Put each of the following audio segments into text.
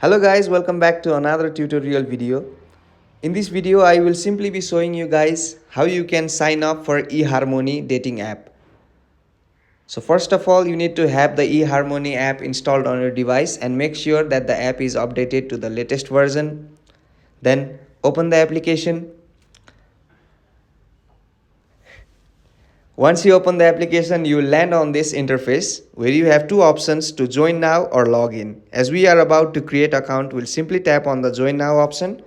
Hello guys, welcome back to another tutorial video. In this video, I will simply be showing you guys how you can sign up for eHarmony dating app. So first of all, you need to have the eHarmony app installed on your device and make sure that the app is updated to the latest version. Then open the application. Once you open the application, you will land on this interface where you have two options to join now or log in. As we are about to create account, we'll simply tap on the join now option.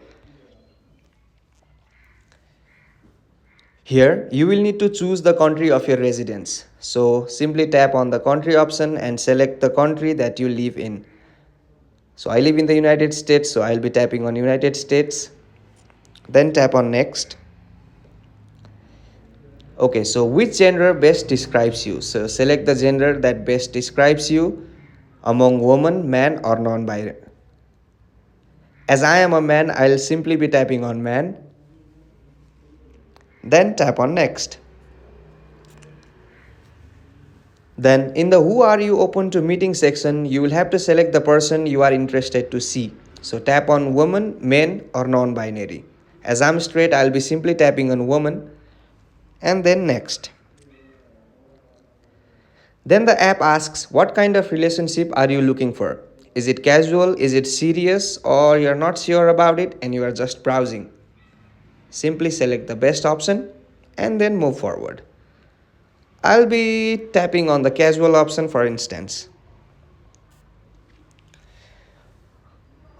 Here, you will need to choose the country of your residence. So simply tap on the country option and select the country that you live in. So I live in the United States, so I'll be tapping on United States. Then tap on next. Okay, so which gender best describes you? So select the gender that best describes you among woman, man or non-binary. As I am a man, I'll simply be tapping on man. Then tap on next. Then in the who are you open to meeting section, you will have to select the person you are interested to see. So tap on woman, men or non-binary. As I'm straight, I'll be simply tapping on woman and then next. Then the app asks what kind of relationship are you looking for? Is it casual, is it serious, or you're not sure about it and you are just browsing? Simply select the best option and then move forward. I'll be tapping on the casual option for instance.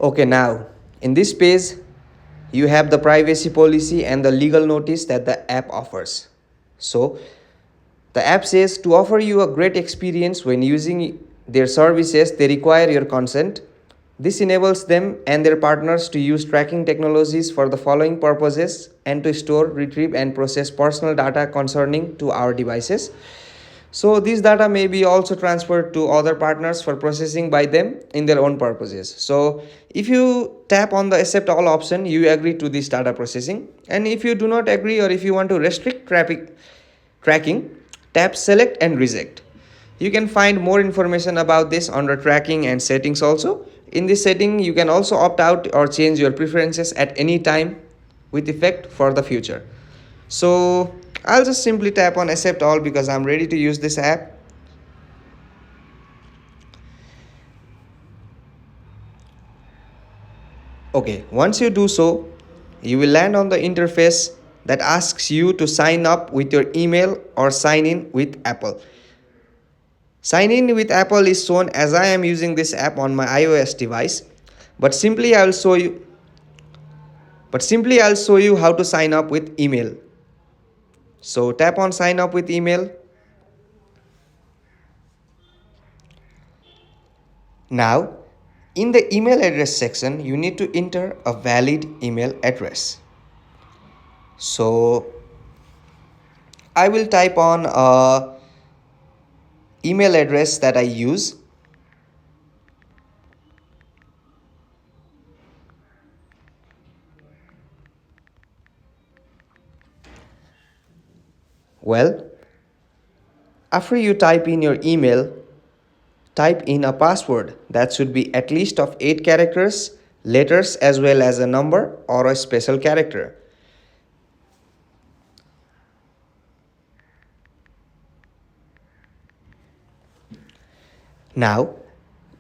Okay, now in this page, you have the privacy policy and the legal notice that the app offers. So the app says to offer you a great experience when using their services, they require your consent. This enables them and their partners to use tracking technologies for the following purposes and to store, retrieve, and process personal data concerning to our devices. So these data may be also transferred to other partners for processing by them in their own purposes. So if you tap on the accept all option, you agree to this data processing. And if you do not agree or if you want to restrict tracking, tap select and reject. You can find more information about this under tracking and settings also. In this setting, you can also opt out or change your preferences at any time with effect for the future. So I'll just simply tap on accept all because I'm ready to use this app. Okay, once you do so, you will land on the interface that asks you to sign up with your email or sign in with Apple. Sign in with Apple is shown as I am using this app on my iOS device, but simply I'll show you how to sign up with email. So tap on sign up with email. Now, in the email address section, you need to enter a valid email address. So I will type on a email address that I use. Well, after you type in your email, type in a password that should be at least of 8 characters, letters as well as a number or a special character. Now,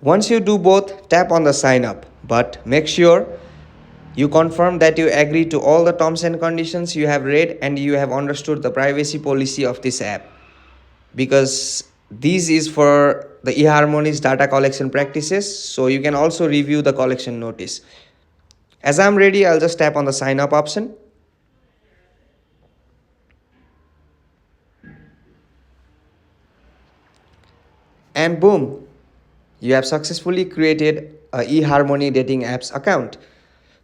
once you do both, tap on the sign up, but make sure you confirm that you agree to all the terms and conditions you have read and you have understood the privacy policy of this app, because this is for the eHarmony's data collection practices, so you can also review the collection notice. As I'm ready, I'll just tap on the sign up option. And boom, you have successfully created a eHarmony dating apps account.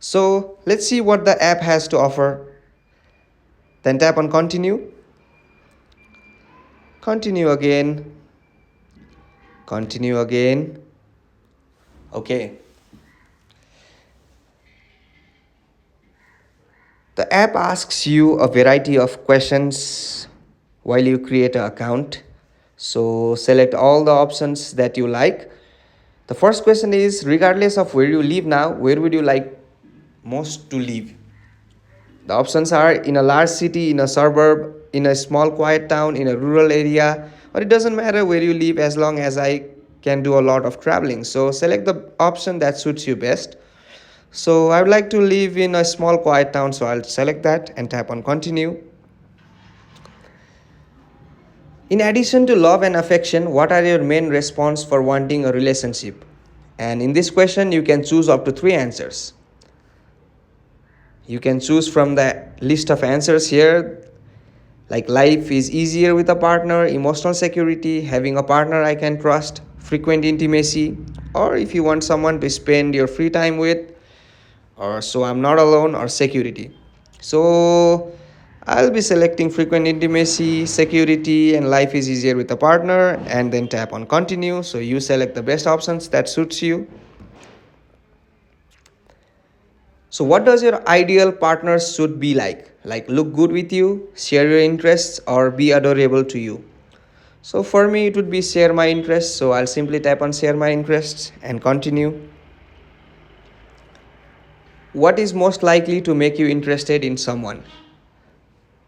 So let's see what the app has to offer. Then tap on continue. Continue again. Continue again. Okay. The app asks you a variety of questions while you create an account. So select all the options that you like. The first question is, regardless of where you live now, where would you like most to live? The options are in a large city, in a suburb, in a small quiet town, in a rural area, or it doesn't matter where you live as long as I can do a lot of traveling. So select the option that suits you best. So I would like to live in a small quiet town, so I'll select that and tap on continue. In addition to love and affection, what are your main response for wanting a relationship? And in this question, you can choose up to 3 answers. You can choose from the list of answers here, like life is easier with a partner, emotional security, having a partner I can trust, frequent intimacy, or if you want someone to spend your free time with, or so I'm not alone, or security. So I'll be selecting frequent intimacy, security, and life is easier with a partner, and then tap on continue. So you select the best options that suits you. So what does your ideal partner should be like? Like look good with you, share your interests, or be adorable to you? So for me, it would be share my interests. So I'll simply tap on share my interests and continue. What is most likely to make you interested in someone?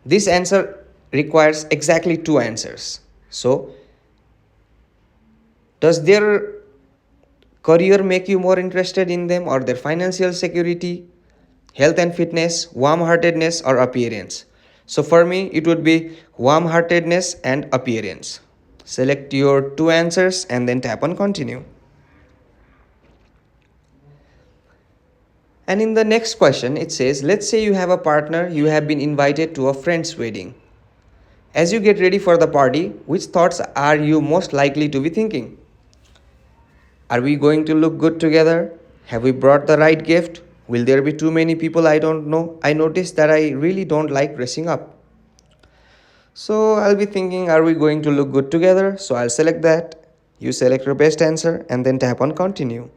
This answer requires exactly 2 answers. So, does their career make you more interested in them, or their financial security, health and fitness, warm heartedness, or appearance? So, for me, it would be warm heartedness and appearance. Select your 2 answers and then tap on continue. And in the next question, it says, let's say you have a partner, you have been invited to a friend's wedding. As you get ready for the party, which thoughts are you most likely to be thinking? Are we going to look good together? Have we brought the right gift? Will there be too many people I don't know? I noticed that I really don't like dressing up. So I'll be thinking, are we going to look good together? So I'll select that. You select your best answer and then tap on continue.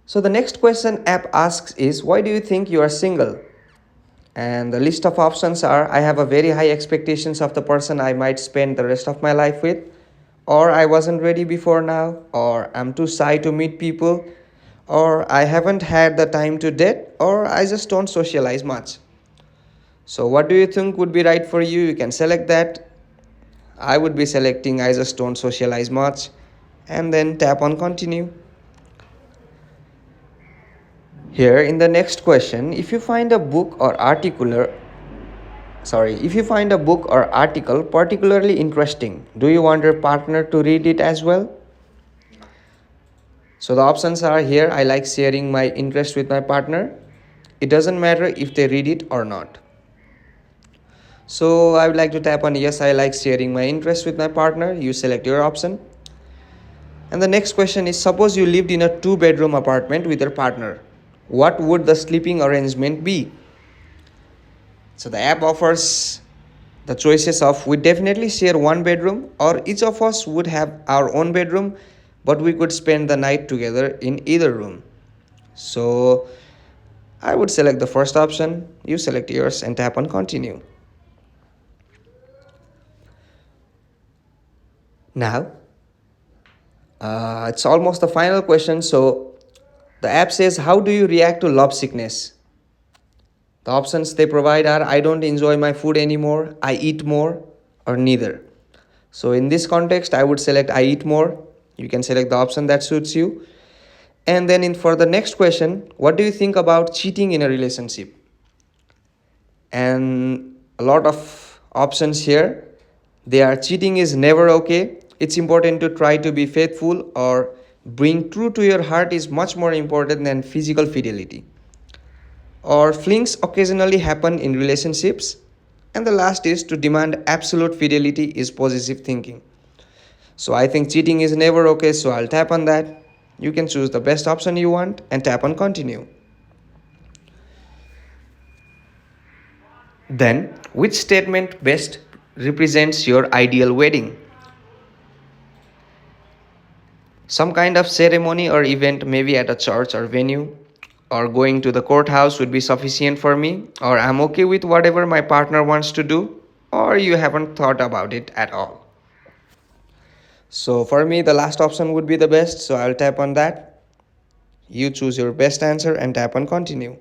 So the next question app asks is, why do you think you are single? And the list of options are, I have a very high expectations of the person I might spend the rest of my life with, or I wasn't ready before now, or I'm too shy to meet people, or I haven't had the time to date, or I just don't socialize much. So what do you think would be right for you? You can select that. I would be selecting I just don't socialize much and then tap on continue. Here in the next question, if you find a book or article particularly interesting, do you want your partner to read it as well? So the options are here, I like sharing my interest with my partner. It doesn't matter if they read it or not. So I would like to tap on yes, I like sharing my interest with my partner. You select your option. And the next question is, suppose you lived in a 2-bedroom apartment with your partner. What would the sleeping arrangement be? So the app offers the choices of, we definitely share one bedroom, or each of us would have our own bedroom, but we could spend the night together in either room. So I would select the first option. You select yours and tap on continue. Now, it's almost the final question. So the app says, how do you react to love sickness? The options they provide are, I don't enjoy my food anymore, I eat more, or neither. So in this context, I would select I eat more. You can select the option that suits you. And then for the next question, what do you think about cheating in a relationship? And a lot of options here. They are, cheating is never okay. It's important to try to be faithful, or being true to your heart is much more important than physical fidelity. Or flings occasionally happen in relationships. And the last is, to demand absolute fidelity is possessive thinking. So I think cheating is never okay, so I'll tap on that. You can choose the best option you want and tap on continue. Then, which statement best represents your ideal wedding? Some kind of ceremony or event, maybe at a church or venue, or going to the courthouse would be sufficient for me, or I'm okay with whatever my partner wants to do, or you haven't thought about it at all. So for me, the last option would be the best. So I'll tap on that. You choose your best answer and tap on continue.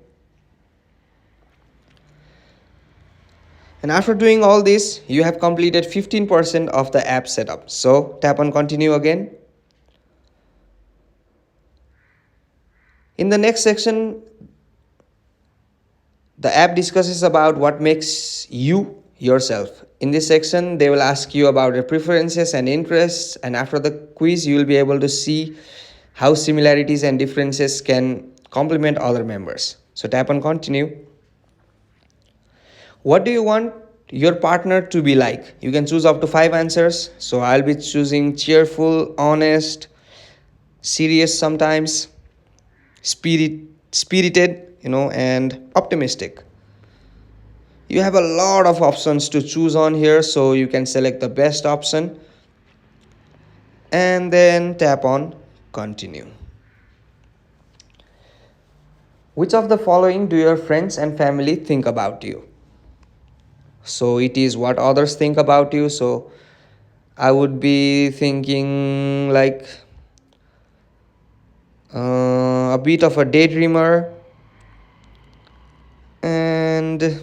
And after doing all this, you have completed 15% of the app setup. So tap on continue again. In the next section, the app discusses about what makes you yourself. In this section, they will ask you about your preferences and interests, and after the quiz, you will be able to see how similarities and differences can complement other members. So tap on continue. What do you want your partner to be like? You can choose up to 5 answers. So I'll be choosing cheerful, honest, serious sometimes, spirited, and optimistic. You have a lot of options to choose on here, so you can select the best option and then tap on continue. Which of the following do your friends and family think about you? So it is what others think about you. So I would be thinking like a bit of a daydreamer and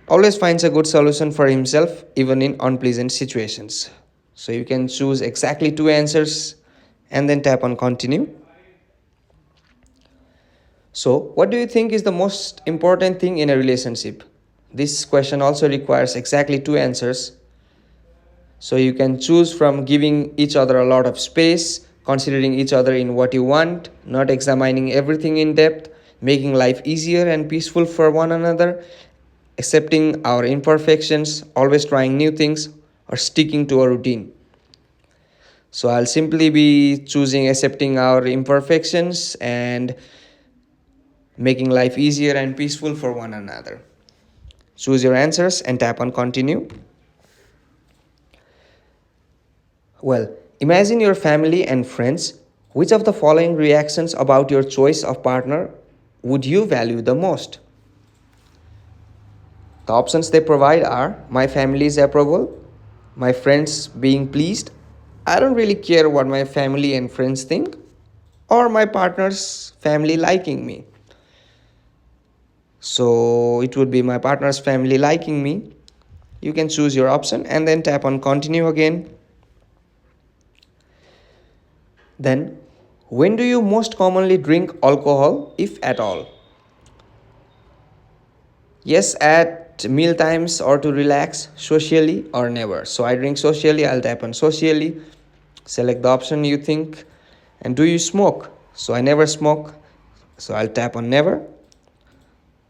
always finds a good solution for himself even in unpleasant situations. So you can choose exactly 2 answers and then tap on continue. So, what do you think is the most important thing in a relationship? This question also requires exactly 2 answers. So, you can choose from giving each other a lot of space, considering each other in what you want, not examining everything in depth, making life easier and peaceful for one another, accepting our imperfections, always trying new things, or sticking to a routine. So, I'll simply be choosing accepting our imperfections and making life easier and peaceful for one another. Choose your answers and tap on continue. Well, imagine your family and friends. Which of the following reactions about your choice of partner would you value the most? The options they provide are my family's approval, my friends being pleased, I don't really care what my family and friends think, or my partner's family liking me. So it would be my partner's family liking me. You can choose your option and then tap on continue again. Then, when do you most commonly drink alcohol, if at all? Yes, at meal times or to relax, socially or never. So I drink socially, I'll tap on socially. Select the option you think. And do you smoke? So I never smoke, so I'll tap on never.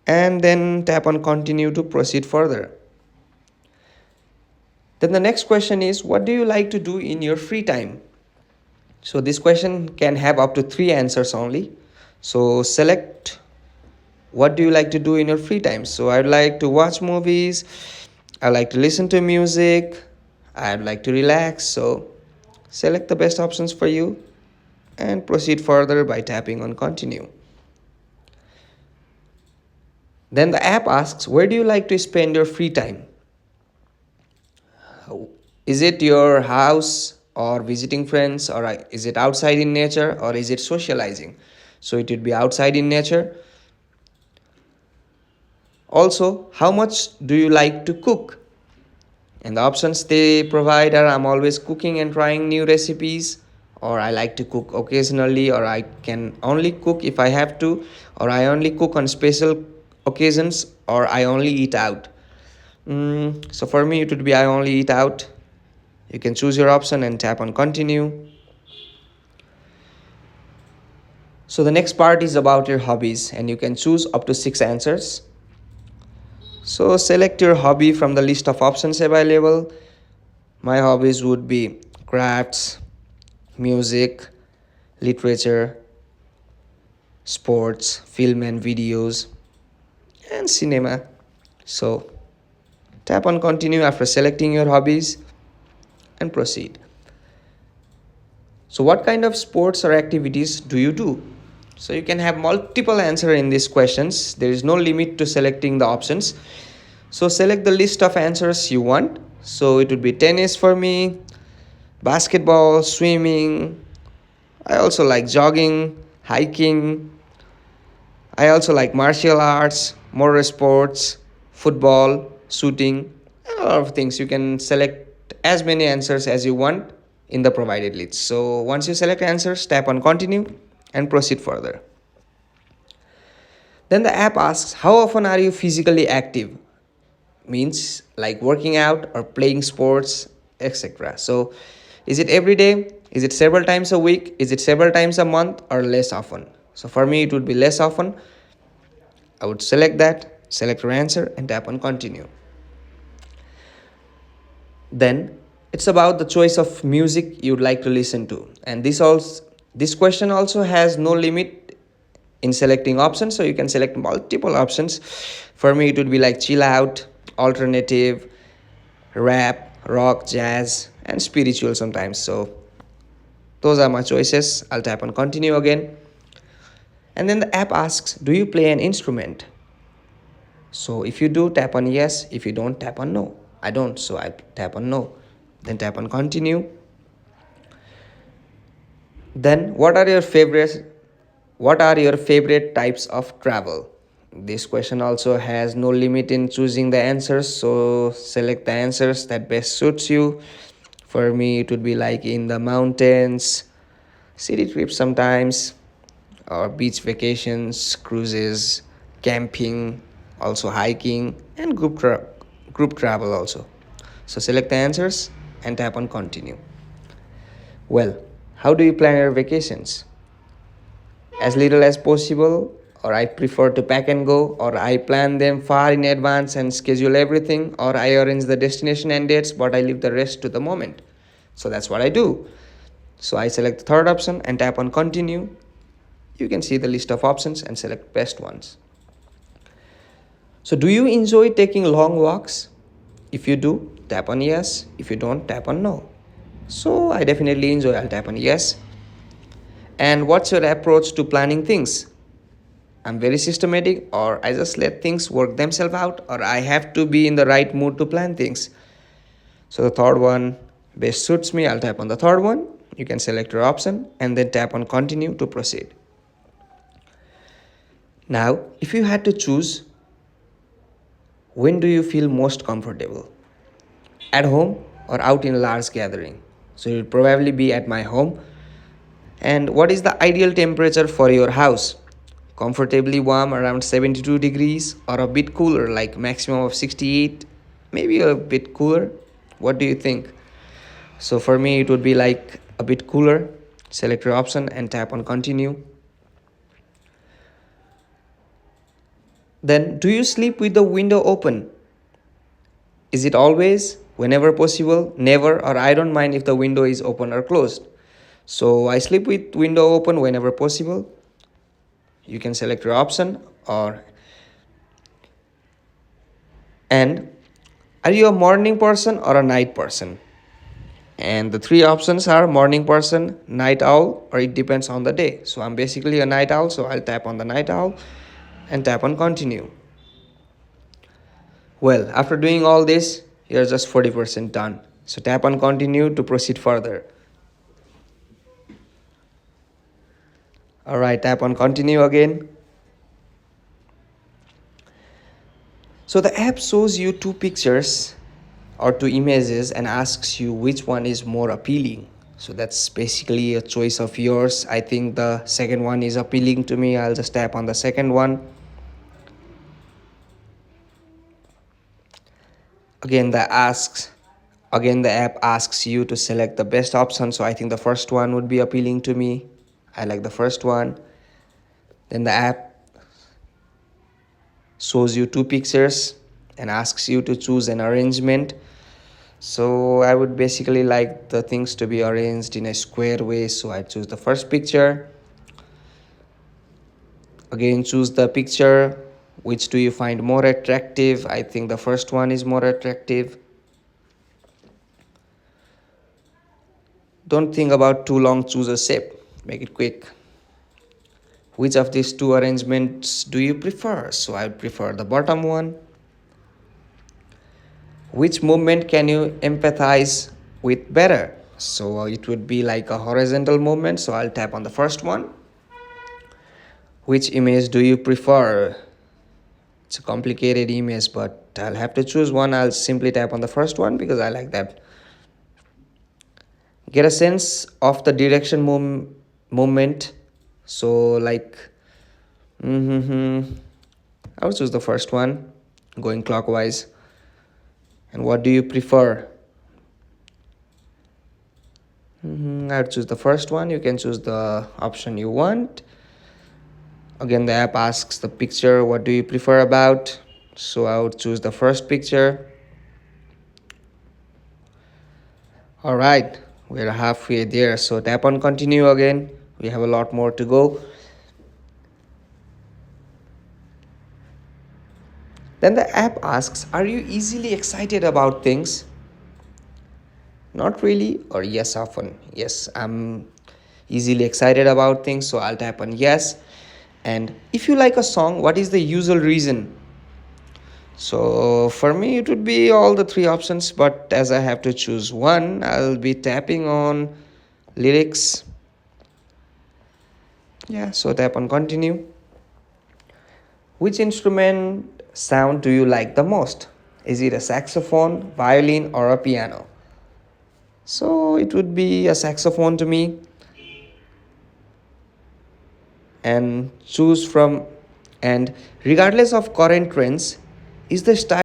And then tap on continue to proceed further. Then the next question is, what do you like to do in your free time? So this question can have up to 3 answers only. So select what do you like to do in your free time. So I'd like to watch movies, I like to listen to music, I'd like to relax. So select the best options for you and proceed further by tapping on continue. Then the app asks, where do you like to spend your free time? Is it your house or visiting friends, or is it outside in nature, or is it socializing? So it would be outside in nature. Also, how much do you like to cook? And the options they provide are I'm always cooking and trying new recipes, or I like to cook occasionally, or I can only cook if I have to, or I only cook on special occasions, or I only eat out. So for me, it would be I only eat out. You can choose your option and tap on continue. So the next part is about your hobbies, and you can choose up to 6 answers. So select your hobby from the list of options available. My hobbies would be crafts, music, literature, sports, film and videos, and cinema. So tap on continue after selecting your hobbies and proceed. So what kind of sports or activities do you do? So you can have multiple answers in these questions. There is no limit to selecting the options. So select the list of answers you want. So it would be tennis for me, basketball, swimming. I also like jogging, hiking. I also like martial arts, motor sports, football, shooting, and a lot of things. You can select as many answers as you want in the provided list. So once you select answers, tap on continue and proceed further. Then the app asks, how often are you physically active? Means like working out or playing sports, etc. So is it every day? Is it several times a week? Is it several times a month or less often? So for me, it would be less often. I would select that, select your answer, and tap on continue. Then it's about the choice of music you'd like to listen to. And this question also has no limit in selecting options, so you can select multiple options. For me, it would be like chill out, alternative, rap, rock, jazz, and spiritual sometimes. So those are my choices. I'll tap on continue again. And then the app asks, do you play an instrument? So if you do, tap on yes. If you don't, tap on no. I don't, so I tap on no. Then tap on continue. Then what are your favorite types of travel? This question also has no limit in choosing the answers, so select the answers that best suits you. For me, it would be like in the mountains, city trips sometimes, or beach vacations, cruises, camping, also hiking, and group travel also. So select the answers and tap on continue. Well, how do you plan your vacations? As little as possible, or I prefer to pack and go, or I plan them far in advance and schedule everything, or I arrange the destination and dates, but I leave the rest to the moment. So that's what I do. So I select the third option and tap on continue. You can see the list of options and select best ones. So do you enjoy taking long walks? If you do, tap on yes. If you don't, tap on no. So I definitely enjoy. I'll tap on yes. And what's your approach to planning things? I'm very systematic, or I just let things work themselves out, or I have to be in the right mood to plan things. So the third one best suits me. I'll tap on the third one. You can select your option and then tap on continue to proceed. Now, if you had to choose, when do you feel most comfortable? At home or out in a large gathering? So it will probably be at my home. And what is the ideal temperature for your house? Comfortably warm around 72 degrees, or a bit cooler like maximum of 68, maybe a bit cooler? What do you think? So for me, it would be like a bit cooler. Select your option and tap on continue. Then, do you sleep with the window open? Is it always, whenever possible, never, or I don't mind if the window is open or closed? So I sleep with window open whenever possible. You can select your option. Or and are you a morning person or a night person? And the three options are morning person, night owl, or it depends on the day. So I'm basically a night owl, so I'll tap on the night owl and tap on continue. Well, after doing all this, you're just 40% done. So tap on continue to proceed further. Alright, tap on continue again. So the app shows you two pictures or two images and asks you which one is more appealing. So that's basically a choice of yours. I think the second one is appealing to me. I'll just tap on the second one. Again, the app asks you to select the best option. So I think the first one would be appealing to me. I like the first one. Then the app shows you two pictures and asks you to choose an arrangement. So I would basically like the things to be arranged in a square way. So I choose the first picture. Again, choose the picture. Which do you find more attractive? I think the first one is more attractive. Don't think about too long, choose a shape. Make it quick. Which of these two arrangements do you prefer? So I prefer the bottom one. Which movement can you empathize with better? So it would be like a horizontal movement. So I'll tap on the first one. Which image do you prefer? It's a complicated image, but I'll have to choose one. I'll simply tap on the first one because I like that. Get a sense of the direction movement. So like, I would choose the first one, going clockwise. And what do you prefer? I would choose the first one. You can choose the option you want. Again, the app asks the picture, what do you prefer about? So I would choose the first picture. All right, we're halfway there. So tap on continue again. We have a lot more to go. Then the app asks, are you easily excited about things? Not really, or yes, often. Yes, I'm easily excited about things, so I'll tap on yes. And if you like a song, what is the usual reason? So for me, it would be all the three options, but as I have to choose one, I'll be tapping on lyrics. Yeah, so tap on continue. Which instrument sound do you like the most? Is it a saxophone, violin, or a piano? So it would be a saxophone to me. And choose from, and regardless of current trends, is the style